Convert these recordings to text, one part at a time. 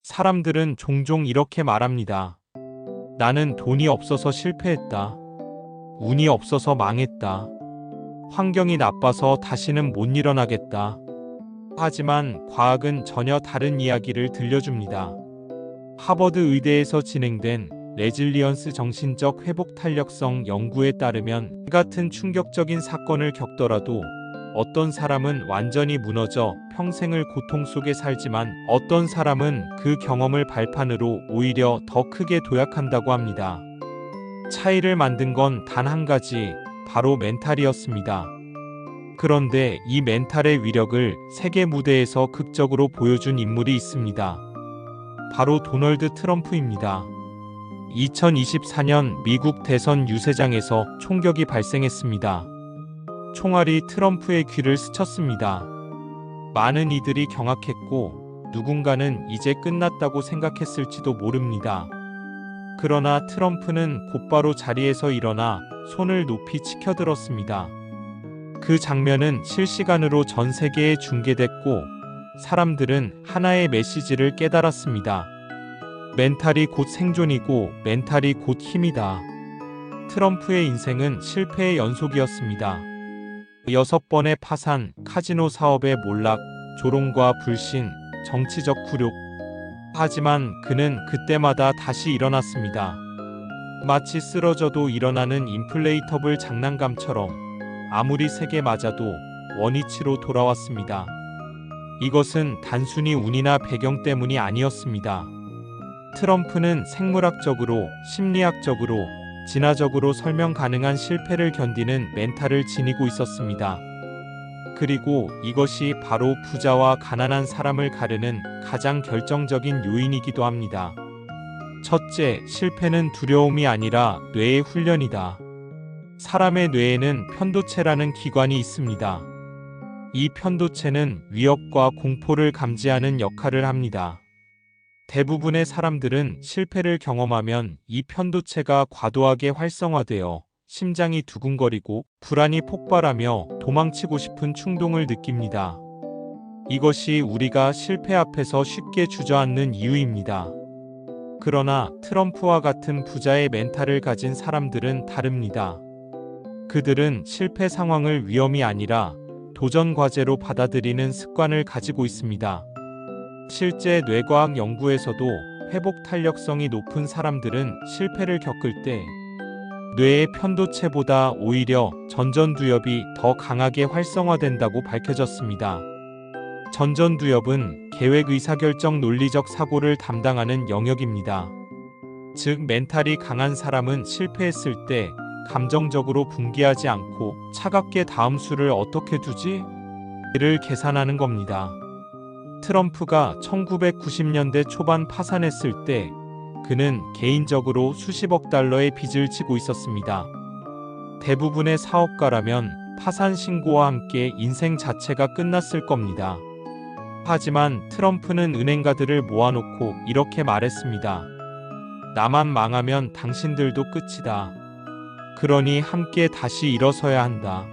사람들은 종종 이렇게 말합니다. 나는 돈이 없어서 실패했다. 운이 없어서 망했다. 환경이 나빠서 다시는 못 일어나겠다. 하지만 과학은 전혀 다른 이야기를 들려줍니다. 하버드 의대에서 진행된 레질리언스 정신적 회복 탄력성 연구에 따르면 같은 충격적인 사건을 겪더라도 어떤 사람은 완전히 무너져 평생을 고통 속에 살지만 어떤 사람은 그 경험을 발판으로 오히려 더 크게 도약한다고 합니다. 차이를 만든 건 단 한 가지, 바로 멘탈이었습니다. 그런데 이 멘탈의 위력을 세계 무대에서 극적으로 보여준 인물이 있습니다. 바로 도널드 트럼프입니다. 2024년 미국 대선 유세장에서 총격이 발생했습니다. 총알이 트럼프의 귀를 스쳤습니다. 많은 이들이 경악했고 누군가는 이제 끝났다고 생각했을지도 모릅니다. 그러나 트럼프는 곧바로 자리에서 일어나 손을 높이 치켜들었습니다. 그 장면은 실시간으로 전 세계에 중계됐고 사람들은 하나의 메시지를 깨달았습니다. 멘탈이 곧 생존이고 멘탈이 곧 힘이다. 트럼프의 인생은 실패의 연속이었습니다. 6번의 파산, 카지노 사업의 몰락, 조롱과 불신, 정치적 굴욕. 하지만 그는 그때마다 다시 일어났습니다. 마치 쓰러져도 일어나는 인플레이터블 장난감처럼 아무리 세게 맞아도 원위치로 돌아왔습니다. 이것은 단순히 운이나 배경 때문이 아니었습니다. 트럼프는 생물학적으로, 심리학적으로, 진화적으로 설명 가능한 실패를 견디는 멘탈을 지니고 있었습니다. 그리고 이것이 바로 부자와 가난한 사람을 가르는 가장 결정적인 요인이기도 합니다. 첫째, 실패는 두려움이 아니라 뇌의 훈련이다. 사람의 뇌에는 편도체라는 기관이 있습니다. 이 편도체는 위협과 공포를 감지하는 역할을 합니다. 대부분의 사람들은 실패를 경험하면 이 편도체가 과도하게 활성화되어 심장이 두근거리고 불안이 폭발하며 도망치고 싶은 충동을 느낍니다. 이것이 우리가 실패 앞에서 쉽게 주저앉는 이유입니다. 그러나 트럼프와 같은 부자의 멘탈을 가진 사람들은 다릅니다. 그들은 실패 상황을 위험이 아니라 도전 과제로 받아들이는 습관을 가지고 있습니다. 실제 뇌과학 연구에서도 회복 탄력성이 높은 사람들은 실패를 겪을 때 뇌의 편도체보다 오히려 전전두엽이 더 강하게 활성화된다고 밝혀졌습니다. 전전두엽은 계획 의사결정 논리적 사고를 담당하는 영역입니다. 즉 멘탈이 강한 사람은 실패했을 때 감정적으로 붕괴하지 않고 차갑게 다음 수를 어떻게 두지? 를 계산하는 겁니다. 트럼프가 1990년대 초반 파산했을 때 그는 개인적으로 수십억 달러의 빚을 지고 있었습니다. 대부분의 사업가라면 파산 신고와 함께 인생 자체가 끝났을 겁니다. 하지만 트럼프는 은행가들을 모아놓고 이렇게 말했습니다. 나만 망하면 당신들도 끝이다. 그러니 함께 다시 일어서야 한다.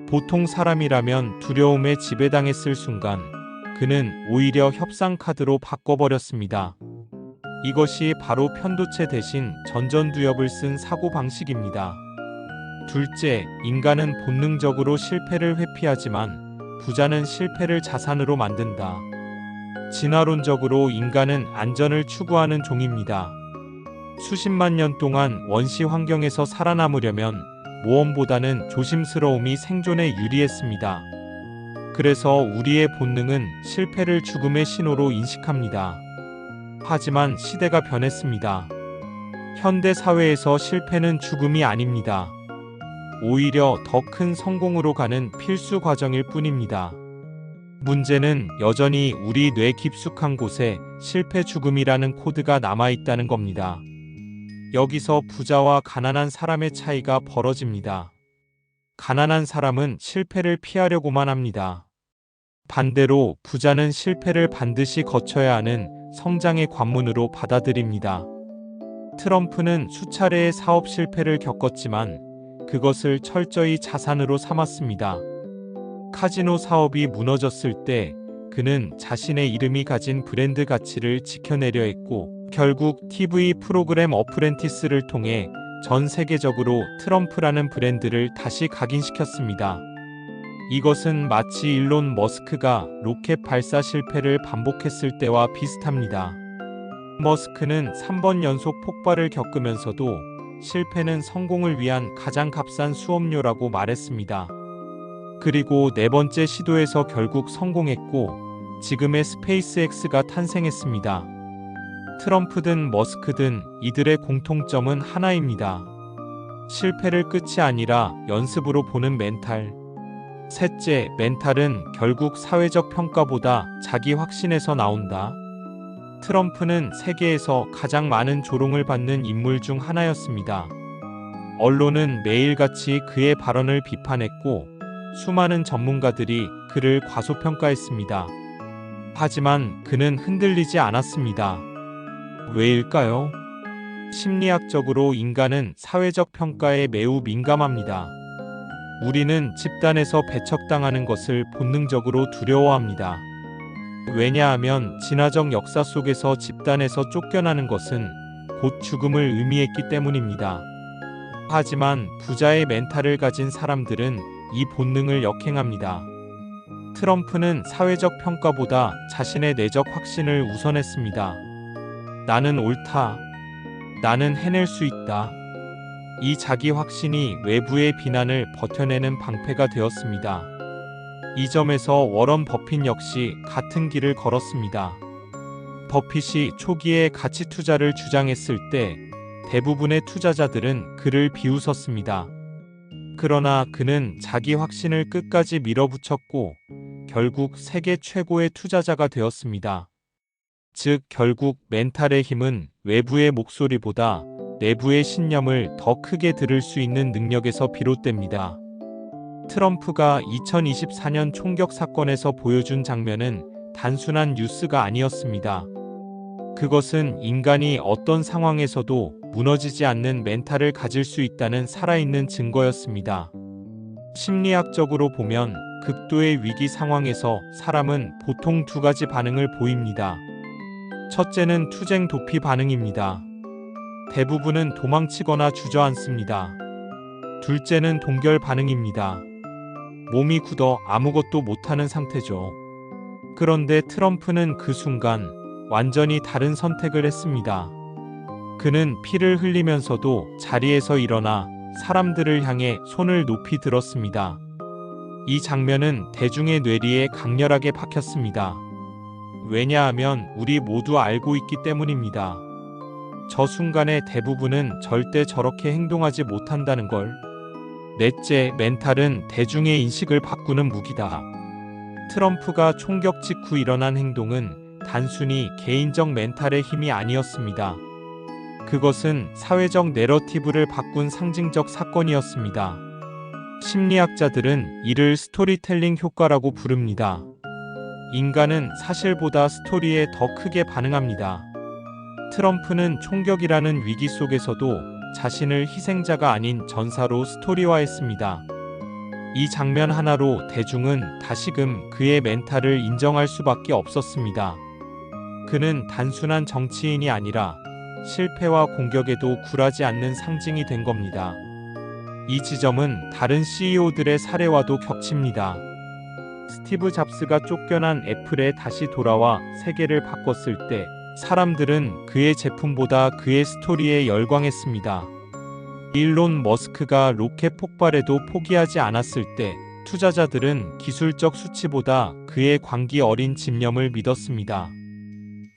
보통 사람이라면 두려움에 지배당했을 순간 그는 오히려 협상 카드로 바꿔버렸습니다. 이것이 바로 편도체 대신 전전두엽을 쓴 사고방식입니다. 둘째, 인간은 본능적으로 실패를 회피하지만 부자는 실패를 자산으로 만든다. 진화론적으로 인간은 안전을 추구하는 종입니다. 수십만 년 동안 원시 환경에서 살아남으려면 모험보다는 조심스러움이 생존에 유리했습니다. 그래서 우리의 본능은 실패를 죽음의 신호로 인식합니다. 하지만 시대가 변했습니다. 현대 사회에서 실패는 죽음이 아닙니다. 오히려 더 큰 성공으로 가는 필수 과정일 뿐입니다. 문제는 여전히 우리 뇌 깊숙한 곳에 실패 죽음이라는 코드가 남아있다는 겁니다. 여기서 부자와 가난한 사람의 차이가 벌어집니다. 가난한 사람은 실패를 피하려고만 합니다. 반대로 부자는 실패를 반드시 거쳐야 하는 성장의 관문으로 받아들입니다. 트럼프는 수차례의 사업 실패를 겪었지만 그것을 철저히 자산으로 삼았습니다. 카지노 사업이 무너졌을 때 그는 자신의 이름이 가진 브랜드 가치를 지켜내려 했고 결국 TV 프로그램 어프렌티스를 통해 전 세계적으로 트럼프라는 브랜드를 다시 각인시켰습니다. 이것은 마치 일론 머스크가 로켓 발사 실패를 반복했을 때와 비슷합니다. 머스크는 3번 연속 폭발을 겪으면서도 실패는 성공을 위한 가장 값싼 수업료라고 말했습니다. 그리고 네 번째 시도에서 결국 성공했고 지금의 스페이스X가 탄생했습니다. 트럼프든 머스크든 이들의 공통점은 하나입니다. 실패를 끝이 아니라 연습으로 보는 멘탈. 셋째, 멘탈은 결국 사회적 평가보다 자기 확신에서 나온다. 트럼프는 세계에서 가장 많은 조롱을 받는 인물 중 하나였습니다. 언론은 매일같이 그의 발언을 비판했고 수많은 전문가들이 그를 과소평가했습니다. 하지만 그는 흔들리지 않았습니다. 왜일까요? 심리학적으로 인간은 사회적 평가에 매우 민감합니다. 우리는 집단에서 배척당하는 것을 본능적으로 두려워합니다. 왜냐하면 진화적 역사 속에서 집단에서 쫓겨나는 것은 곧 죽음을 의미했기 때문입니다. 하지만 부자의 멘탈을 가진 사람들은 이 본능을 역행합니다. 트럼프는 사회적 평가보다 자신의 내적 확신을 우선했습니다. 나는 옳다. 나는 해낼 수 있다. 이 자기 확신이 외부의 비난을 버텨내는 방패가 되었습니다. 이 점에서 워런 버핏 역시 같은 길을 걸었습니다. 버핏이 초기에 가치 투자를 주장했을 때 대부분의 투자자들은 그를 비웃었습니다. 그러나 그는 자기 확신을 끝까지 밀어붙였고 결국 세계 최고의 투자자가 되었습니다. 즉 결국 멘탈의 힘은 외부의 목소리보다 내부의 신념을 더 크게 들을 수 있는 능력에서 비롯됩니다. 트럼프가 2024년 총격 사건에서 보여준 장면은 단순한 뉴스가 아니었습니다. 그것은 인간이 어떤 상황에서도 무너지지 않는 멘탈을 가질 수 있다는 살아있는 증거였습니다. 심리학적으로 보면 극도의 위기 상황에서 사람은 보통 두 가지 반응을 보입니다. 첫째는 투쟁 도피 반응입니다. 대부분은 도망치거나 주저앉습니다. 둘째는 동결 반응입니다. 몸이 굳어 아무것도 못하는 상태죠. 그런데 트럼프는 그 순간 완전히 다른 선택을 했습니다. 그는 피를 흘리면서도 자리에서 일어나 사람들을 향해 손을 높이 들었습니다. 이 장면은 대중의 뇌리에 강렬하게 박혔습니다. 왜냐하면 우리 모두 알고 있기 때문입니다. 저 순간의 대부분은 절대 저렇게 행동하지 못한다는 걸. 넷째, 멘탈은 대중의 인식을 바꾸는 무기다. 트럼프가 총격 직후 일어난 행동은 단순히 개인적 멘탈의 힘이 아니었습니다. 그것은 사회적 내러티브를 바꾼 상징적 사건이었습니다. 심리학자들은 이를 스토리텔링 효과라고 부릅니다. 인간은 사실보다 스토리에 더 크게 반응합니다. 트럼프는 총격이라는 위기 속에서도 자신을 희생자가 아닌 전사로 스토리화했습니다. 이 장면 하나로 대중은 다시금 그의 멘탈을 인정할 수밖에 없었습니다. 그는 단순한 정치인이 아니라 실패와 공격에도 굴하지 않는 상징이 된 겁니다. 이 지점은 다른 CEO들의 사례와도 겹칩니다. 스티브 잡스가 쫓겨난 애플에 다시 돌아와 세계를 바꿨을 때 사람들은 그의 제품보다 그의 스토리에 열광했습니다. 일론 머스크가 로켓 폭발에도 포기하지 않았을 때 투자자들은 기술적 수치보다 그의 광기 어린 집념을 믿었습니다.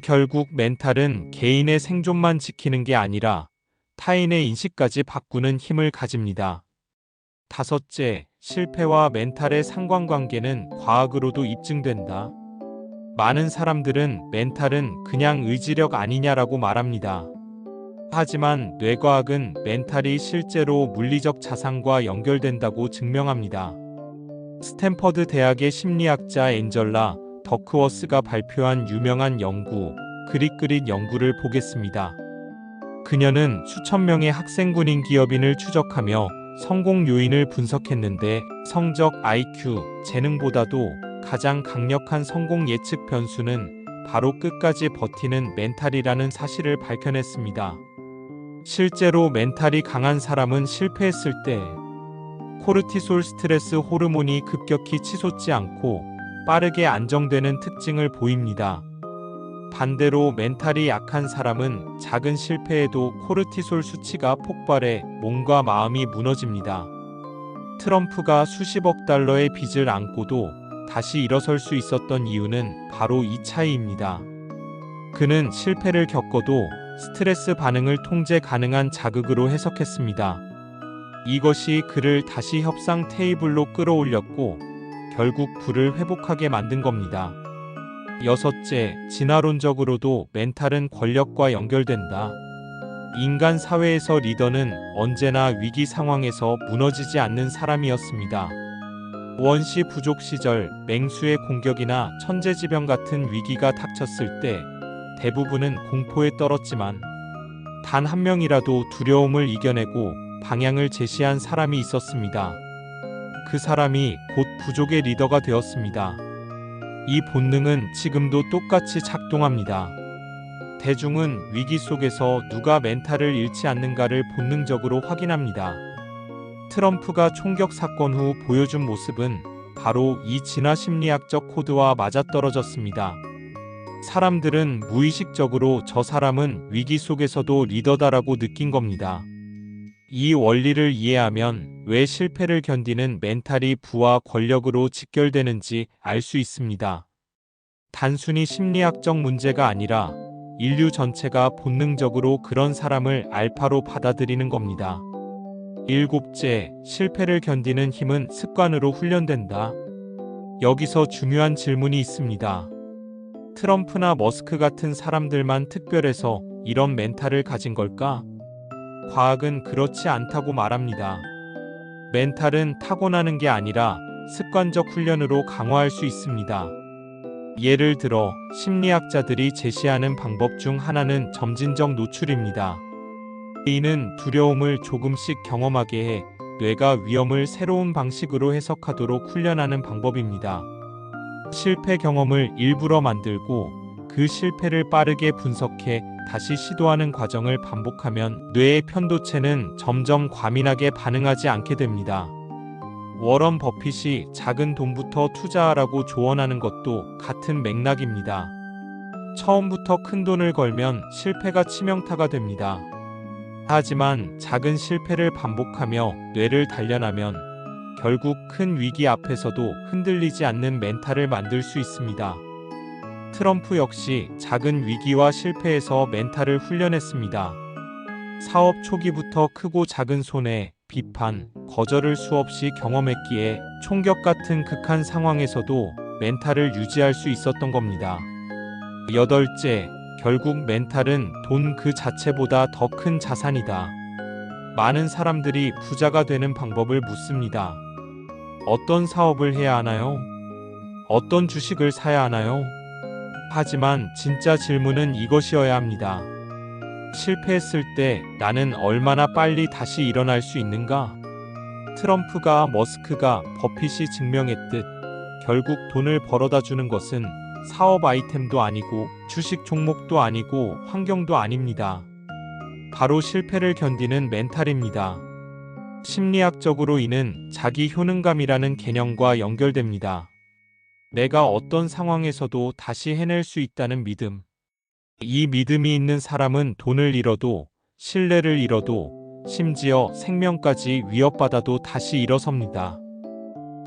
결국 멘탈은 개인의 생존만 지키는 게 아니라 타인의 인식까지 바꾸는 힘을 가집니다. 다섯째, 실패와 멘탈의 상관관계는 과학으로도 입증된다. 많은 사람들은 멘탈은 그냥 의지력 아니냐라고 말합니다. 하지만 뇌과학은 멘탈이 실제로 물리적 자산과 연결된다고 증명합니다. 스탠퍼드 대학의 심리학자 앤젤라 더크워스가 발표한 유명한 연구, 그릿그릿 연구를 보겠습니다. 그녀는 수천 명의 학생 군인 기업인을 추적하며 성공 요인을 분석했는데 성적, IQ, 재능보다도 가장 강력한 성공 예측 변수는 바로 끝까지 버티는 멘탈이라는 사실을 밝혀냈습니다. 실제로 멘탈이 강한 사람은 실패했을 때 코르티솔 스트레스 호르몬이 급격히 치솟지 않고 빠르게 안정되는 특징을 보입니다. 반대로 멘탈이 약한 사람은 작은 실패에도 코르티솔 수치가 폭발해 몸과 마음이 무너집니다. 트럼프가 수십억 달러의 빚을 안고도 다시 일어설 수 있었던 이유는 바로 이 차이입니다. 그는 실패를 겪어도 스트레스 반응을 통제 가능한 자극으로 해석했습니다. 이것이 그를 다시 협상 테이블로 끌어올렸고 결국 부를 회복하게 만든 겁니다. 여섯째, 진화론적으로도 멘탈은 권력과 연결된다. 인간 사회에서 리더는 언제나 위기 상황에서 무너지지 않는 사람이었습니다. 원시 부족 시절 맹수의 공격이나 천재지변 같은 위기가 닥쳤을 때 대부분은 공포에 떨었지만 단 한 명이라도 두려움을 이겨내고 방향을 제시한 사람이 있었습니다. 그 사람이 곧 부족의 리더가 되었습니다. 이 본능은 지금도 똑같이 작동합니다. 대중은 위기 속에서 누가 멘탈을 잃지 않는가를 본능적으로 확인합니다. 트럼프가 총격 사건 후 보여준 모습은 바로 이 진화 심리학적 코드와 맞아떨어졌습니다. 사람들은 무의식적으로 저 사람은 위기 속에서도 리더다라고 느낀 겁니다. 이 원리를 이해하면 왜 실패를 견디는 멘탈이 부와 권력으로 직결되는지 알 수 있습니다. 단순히 심리학적 문제가 아니라 인류 전체가 본능적으로 그런 사람을 알파로 받아들이는 겁니다. 일곱째, 실패를 견디는 힘은 습관으로 훈련된다. 여기서 중요한 질문이 있습니다. 트럼프나 머스크 같은 사람들만 특별해서 이런 멘탈을 가진 걸까? 과학은 그렇지 않다고 말합니다. 멘탈은 타고나는 게 아니라 습관적 훈련으로 강화할 수 있습니다. 예를 들어 심리학자들이 제시하는 방법 중 하나는 점진적 노출입니다. 이는 두려움을 조금씩 경험하게 해 뇌가 위험을 새로운 방식으로 해석하도록 훈련하는 방법입니다. 실패 경험을 일부러 만들고 그 실패를 빠르게 분석해 다시 시도하는 과정을 반복하면 뇌의 편도체는 점점 과민하게 반응하지 않게 됩니다. 워런 버핏이 작은 돈부터 투자하라고 조언하는 것도 같은 맥락입니다. 처음부터 큰 돈을 걸면 실패가 치명타가 됩니다. 하지만 작은 실패를 반복하며 뇌를 단련하면 결국 큰 위기 앞에서도 흔들리지 않는 멘탈을 만들 수 있습니다. 트럼프 역시 작은 위기와 실패에서 멘탈을 훈련했습니다. 사업 초기부터 크고 작은 손해, 비판, 거절을 수없이 경험했기에 총격 같은 극한 상황에서도 멘탈을 유지할 수 있었던 겁니다. 여덟째, 결국 멘탈은 돈 그 자체보다 더 큰 자산이다. 많은 사람들이 부자가 되는 방법을 묻습니다. 어떤 사업을 해야 하나요? 어떤 주식을 사야 하나요? 하지만 진짜 질문은 이것이어야 합니다. 실패했을 때 나는 얼마나 빨리 다시 일어날 수 있는가? 트럼프가 머스크가 버핏이 증명했듯 결국 돈을 벌어다 주는 것은 사업 아이템도 아니고 주식 종목도 아니고 환경도 아닙니다. 바로 실패를 견디는 멘탈입니다. 심리학적으로 이는 자기 효능감이라는 개념과 연결됩니다. 내가 어떤 상황에서도 다시 해낼 수 있다는 믿음. 이 믿음이 있는 사람은 돈을 잃어도, 신뢰를 잃어도, 심지어 생명까지 위협받아도 다시 일어섭니다.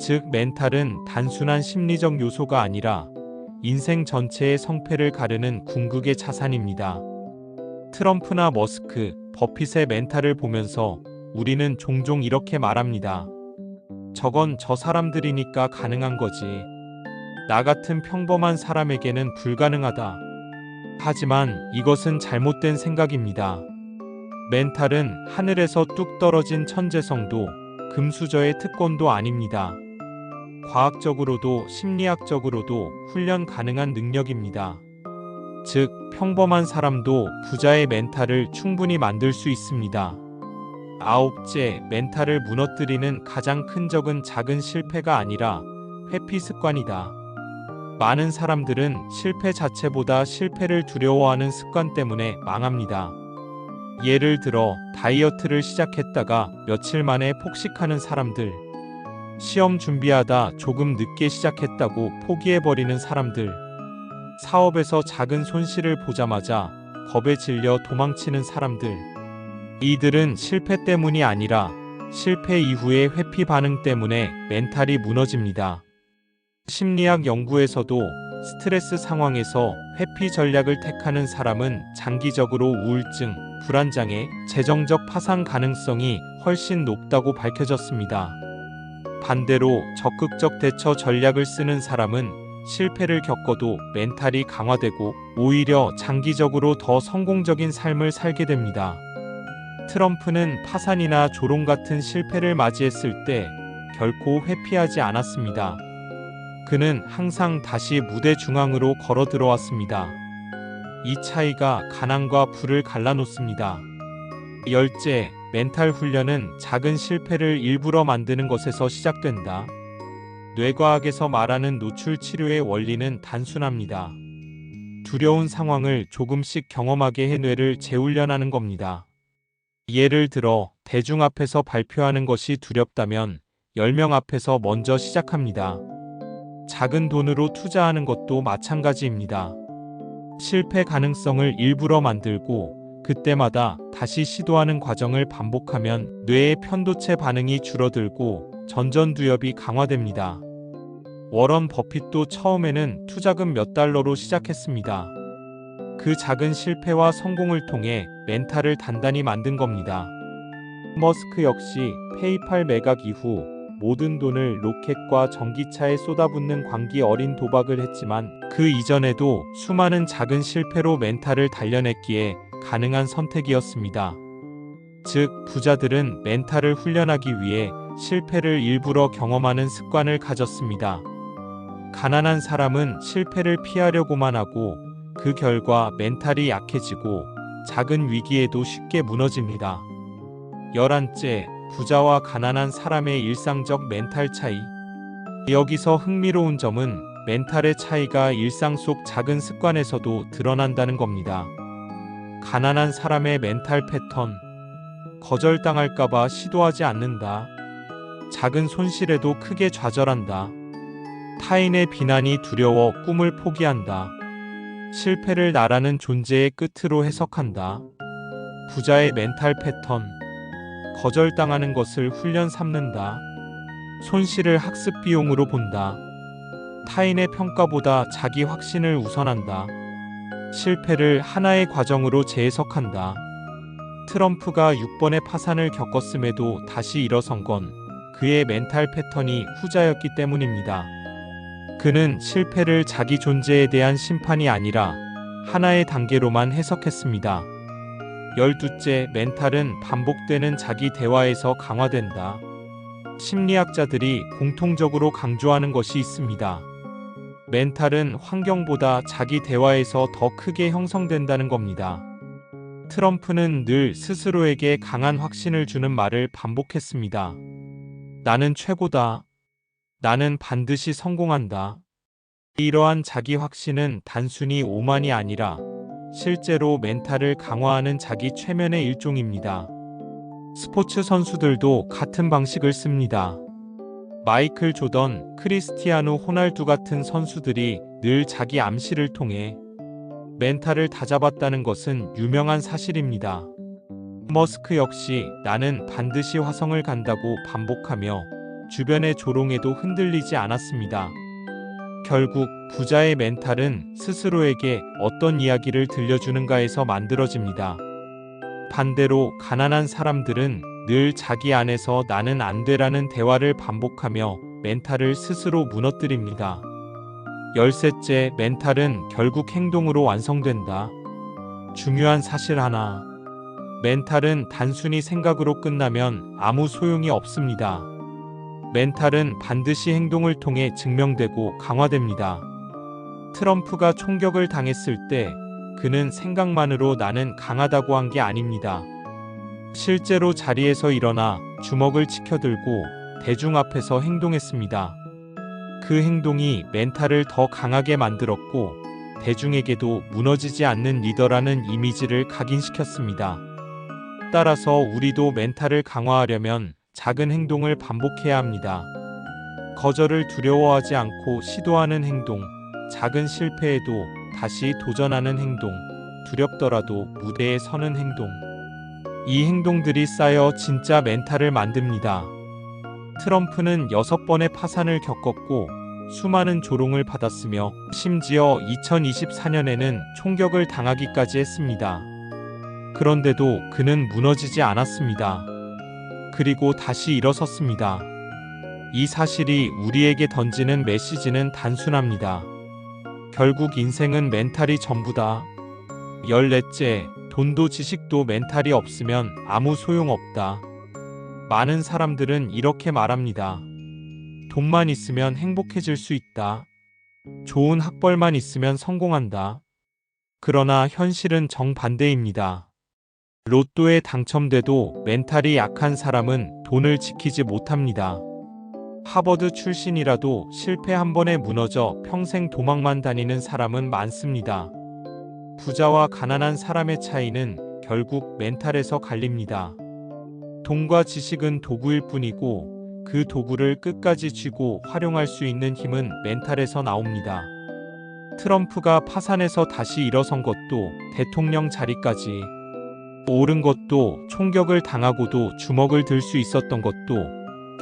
즉, 멘탈은 단순한 심리적 요소가 아니라 인생 전체의 성패를 가르는 궁극의 자산입니다. 트럼프나 머스크, 버핏의 멘탈을 보면서 우리는 종종 이렇게 말합니다. 저건 저 사람들이니까 가능한 거지. 나 같은 평범한 사람에게는 불가능하다. 하지만 이것은 잘못된 생각입니다. 멘탈은 하늘에서 뚝 떨어진 천재성도 금수저의 특권도 아닙니다. 과학적으로도 심리학적으로도 훈련 가능한 능력입니다. 즉, 평범한 사람도 부자의 멘탈을 충분히 만들 수 있습니다. 아홉째, 멘탈을 무너뜨리는 가장 큰 적은 작은 실패가 아니라 회피 습관이다. 많은 사람들은 실패 자체보다 실패를 두려워하는 습관 때문에 망합니다. 예를 들어 다이어트를 시작했다가 며칠 만에 폭식하는 사람들, 시험 준비하다 조금 늦게 시작했다고 포기해버리는 사람들, 사업에서 작은 손실을 보자마자 겁에 질려 도망치는 사람들. 이들은 실패 때문이 아니라 실패 이후의 회피 반응 때문에 멘탈이 무너집니다. 심리학 연구에서도 스트레스 상황에서 회피 전략을 택하는 사람은 장기적으로 우울증, 불안장애, 재정적 파산 가능성이 훨씬 높다고 밝혀졌습니다. 반대로 적극적 대처 전략을 쓰는 사람은 실패를 겪어도 멘탈이 강화되고 오히려 장기적으로 더 성공적인 삶을 살게 됩니다. 트럼프는 파산이나 조롱 같은 실패를 맞이했을 때 결코 회피하지 않았습니다. 그는 항상 다시 무대 중앙으로 걸어 들어왔습니다. 이 차이가 가난과 부를 갈라놓습니다. 열째, 멘탈 훈련은 작은 실패를 일부러 만드는 것에서 시작된다. 뇌과학에서 말하는 노출 치료의 원리는 단순합니다. 두려운 상황을 조금씩 경험하게 해 뇌를 재훈련하는 겁니다. 예를 들어 대중 앞에서 발표하는 것이 두렵다면 10명 앞에서 먼저 시작합니다. 작은 돈으로 투자하는 것도 마찬가지입니다. 실패 가능성을 일부러 만들고 그때마다 다시 시도하는 과정을 반복하면 뇌의 편도체 반응이 줄어들고 전전두엽이 강화됩니다. 워런 버핏도 처음에는 투자금 몇 달러로 시작했습니다. 그 작은 실패와 성공을 통해 멘탈을 단단히 만든 겁니다. 머스크 역시 페이팔 매각 이후 모든 돈을 로켓과 전기차에 쏟아붓는 광기 어린 도박을 했지만 그 이전에도 수많은 작은 실패로 멘탈을 단련했기에 가능한 선택이었습니다. 즉, 부자들은 멘탈을 훈련하기 위해 실패를 일부러 경험하는 습관을 가졌습니다. 가난한 사람은 실패를 피하려고만 하고 그 결과 멘탈이 약해지고 작은 위기에도 쉽게 무너집니다. 11째, 부자와 가난한 사람의 일상적 멘탈 차이. 여기서 흥미로운 점은 멘탈의 차이가 일상 속 작은 습관에서도 드러난다는 겁니다. 가난한 사람의 멘탈 패턴. 거절당할까봐 시도하지 않는다. 작은 손실에도 크게 좌절한다. 타인의 비난이 두려워 꿈을 포기한다. 실패를 나라는 존재의 끝으로 해석한다. 부자의 멘탈 패턴. 거절당하는 것을 훈련 삼는다. 손실을 학습 비용으로 본다. 타인의 평가보다 자기 확신을 우선한다. 실패를 하나의 과정으로 재해석한다. 트럼프가 6번의 파산을 겪었음에도 다시 일어선 건 그의 멘탈 패턴이 후자였기 때문입니다. 그는 실패를 자기 존재에 대한 심판이 아니라 하나의 단계로만 해석했습니다. 12째, 멘탈은 반복되는 자기 대화에서 강화된다. 심리학자들이 공통적으로 강조하는 것이 있습니다. 멘탈은 환경보다 자기 대화에서 더 크게 형성된다는 겁니다. 트럼프는 늘 스스로에게 강한 확신을 주는 말을 반복했습니다. 나는 최고다. 나는 반드시 성공한다. 이러한 자기 확신은 단순히 오만이 아니라 실제로 멘탈을 강화하는 자기 최면의 일종입니다. 스포츠 선수들도 같은 방식을 씁니다. 마이클 조던, 크리스티아누 호날두 같은 선수들이 늘 자기 암시를 통해 멘탈을 다잡았다는 것은 유명한 사실입니다. 머스크 역시 나는 반드시 화성을 간다고 반복하며 주변의 조롱에도 흔들리지 않았습니다. 결국 부자의 멘탈은 스스로에게 어떤 이야기를 들려주는가에서 만들어집니다. 반대로 가난한 사람들은 늘 자기 안에서 나는 안 돼라는 대화를 반복하며 멘탈을 스스로 무너뜨립니다. 13째, 멘탈은 결국 행동으로 완성된다. 중요한 사실 하나. 멘탈은 단순히 생각으로 끝나면 아무 소용이 없습니다. 멘탈은 반드시 행동을 통해 증명되고 강화됩니다. 트럼프가 총격을 당했을 때 그는 생각만으로 나는 강하다고 한 게 아닙니다. 실제로 자리에서 일어나 주먹을 치켜들고 대중 앞에서 행동했습니다. 그 행동이 멘탈을 더 강하게 만들었고 대중에게도 무너지지 않는 리더라는 이미지를 각인시켰습니다. 따라서 우리도 멘탈을 강화하려면 작은 행동을 반복해야 합니다. 거절을 두려워하지 않고 시도하는 행동, 작은 실패에도 다시 도전하는 행동, 두렵더라도 무대에 서는 행동. 이 행동들이 쌓여 진짜 멘탈을 만듭니다. 트럼프는 6번의 파산을 겪었고 수많은 조롱을 받았으며 심지어 2024년에는 총격을 당하기까지 했습니다. 그런데도 그는 무너지지 않았습니다. 그리고 다시 일어섰습니다. 이 사실이 우리에게 던지는 메시지는 단순합니다. 결국 인생은 멘탈이 전부다. 14째, 돈도 지식도 멘탈이 없으면 아무 소용없다. 많은 사람들은 이렇게 말합니다. 돈만 있으면 행복해질 수 있다. 좋은 학벌만 있으면 성공한다. 그러나 현실은 정반대입니다. 로또에 당첨돼도 멘탈이 약한 사람은 돈을 지키지 못합니다. 하버드 출신이라도 실패 한 번에 무너져 평생 도망만 다니는 사람은 많습니다. 부자와 가난한 사람의 차이는 결국 멘탈에서 갈립니다. 돈과 지식은 도구일 뿐이고 그 도구를 끝까지 쥐고 활용할 수 있는 힘은 멘탈에서 나옵니다. 트럼프가 파산해서 다시 일어선 것도 대통령 자리까지 오른 것도 총격을 당하고도 주먹을 들 수 있었던 것도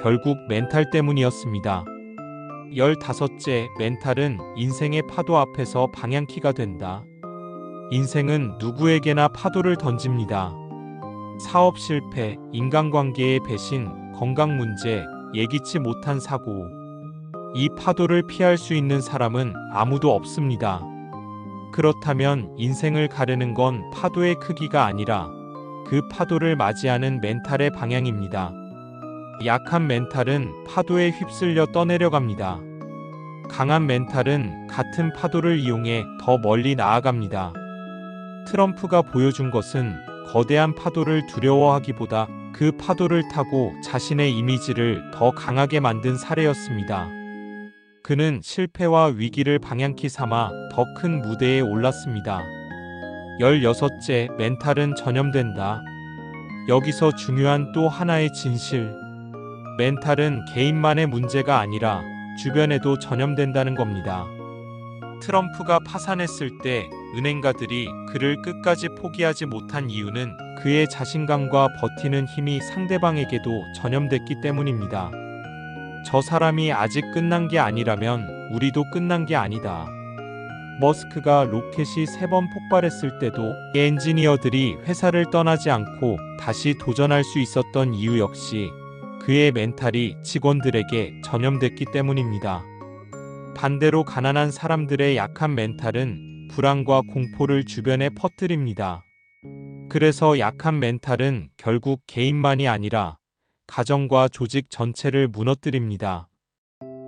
결국 멘탈 때문이었습니다. 15째, 멘탈은 인생의 파도 앞에서 방향키가 된다. 인생은 누구에게나 파도를 던집니다. 사업 실패, 인간관계의 배신, 건강 문제, 예기치 못한 사고. 이 파도를 피할 수 있는 사람은 아무도 없습니다. 그렇다면 인생을 가르는 건 파도의 크기가 아니라 그 파도를 맞이하는 멘탈의 방향입니다. 약한 멘탈은 파도에 휩쓸려 떠내려갑니다. 강한 멘탈은 같은 파도를 이용해 더 멀리 나아갑니다. 트럼프가 보여준 것은 거대한 파도를 두려워하기보다 그 파도를 타고 자신의 이미지를 더 강하게 만든 사례였습니다. 그는 실패와 위기를 방향키 삼아 더 큰 무대에 올랐습니다. 16째, 멘탈은 전염된다. 여기서 중요한 또 하나의 진실. 멘탈은 개인만의 문제가 아니라 주변에도 전염된다는 겁니다. 트럼프가 파산했을 때 은행가들이 그를 끝까지 포기하지 못한 이유는 그의 자신감과 버티는 힘이 상대방에게도 전염됐기 때문입니다. 저 사람이 아직 끝난 게 아니라면 우리도 끝난 게 아니다. 머스크가 로켓이 3번 폭발했을 때도 엔지니어들이 회사를 떠나지 않고 다시 도전할 수 있었던 이유 역시 그의 멘탈이 직원들에게 전염됐기 때문입니다. 반대로 가난한 사람들의 약한 멘탈은 불안과 공포를 주변에 퍼뜨립니다. 그래서 약한 멘탈은 결국 개인만이 아니라 가정과 조직 전체를 무너뜨립니다.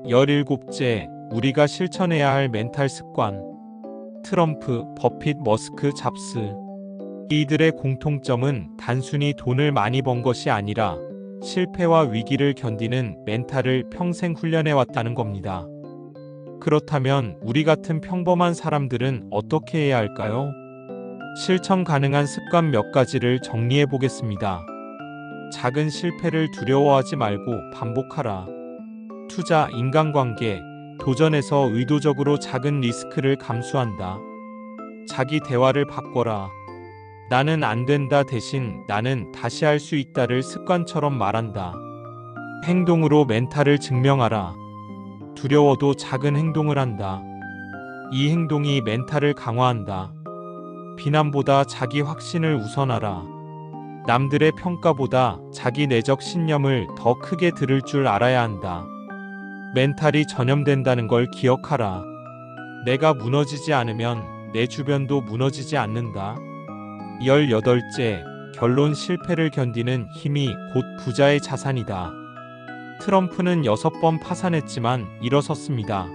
17째, 우리가 실천해야 할 멘탈 습관. 트럼프, 버핏, 머스크, 잡스. 이들의 공통점은 단순히 돈을 많이 번 것이 아니라 실패와 위기를 견디는 멘탈을 평생 훈련해왔다는 겁니다. 그렇다면 우리 같은 평범한 사람들은 어떻게 해야 할까요? 실천 가능한 습관 몇 가지를 정리해 보겠습니다. 작은 실패를 두려워하지 말고 반복하라. 투자, 인간관계, 도전에서 의도적으로 작은 리스크를 감수한다. 자기 대화를 바꿔라. 나는 안 된다 대신 나는 다시 할 수 있다를 습관처럼 말한다. 행동으로 멘탈을 증명하라. 두려워도 작은 행동을 한다. 이 행동이 멘탈을 강화한다. 비난보다 자기 확신을 우선하라. 남들의 평가보다 자기 내적 신념을 더 크게 들을 줄 알아야 한다. 멘탈이 전염된다는 걸 기억하라. 내가 무너지지 않으면 내 주변도 무너지지 않는다. 18째, 결론. 실패를 견디는 힘이 곧 부자의 자산이다. 트럼프는 6번 파산했지만 일어섰습니다.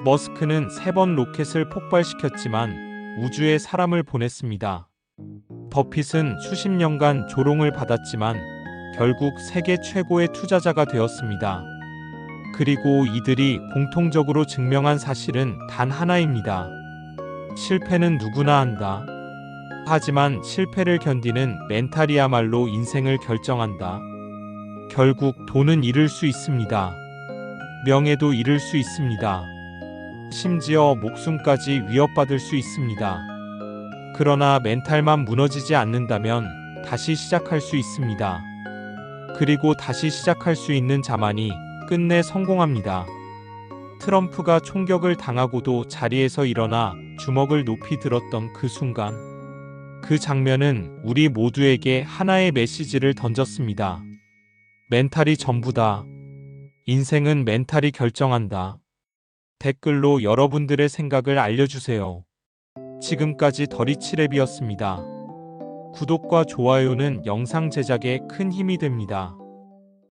머스크는 3번 로켓을 폭발시켰지만 우주에 사람을 보냈습니다. 버핏은 수십 년간 조롱을 받았지만 결국 세계 최고의 투자자가 되었습니다. 그리고 이들이 공통적으로 증명한 사실은 단 하나입니다. 실패는 누구나 한다. 하지만 실패를 견디는 멘탈이야말로 인생을 결정한다. 결국 돈은 잃을 수 있습니다. 명예도 잃을 수 있습니다. 심지어 목숨까지 위협받을 수 있습니다. 그러나 멘탈만 무너지지 않는다면 다시 시작할 수 있습니다. 그리고 다시 시작할 수 있는 자만이 끝내 성공합니다. 트럼프가 총격을 당하고도 자리에서 일어나 주먹을 높이 들었던 그 순간, 그 장면은 우리 모두에게 하나의 메시지를 던졌습니다. 멘탈이 전부다. 인생은 멘탈이 결정한다. 댓글로 여러분들의 생각을 알려주세요. 지금까지 더리치랩이었습니다. 구독과 좋아요는 영상 제작에 큰 힘이 됩니다.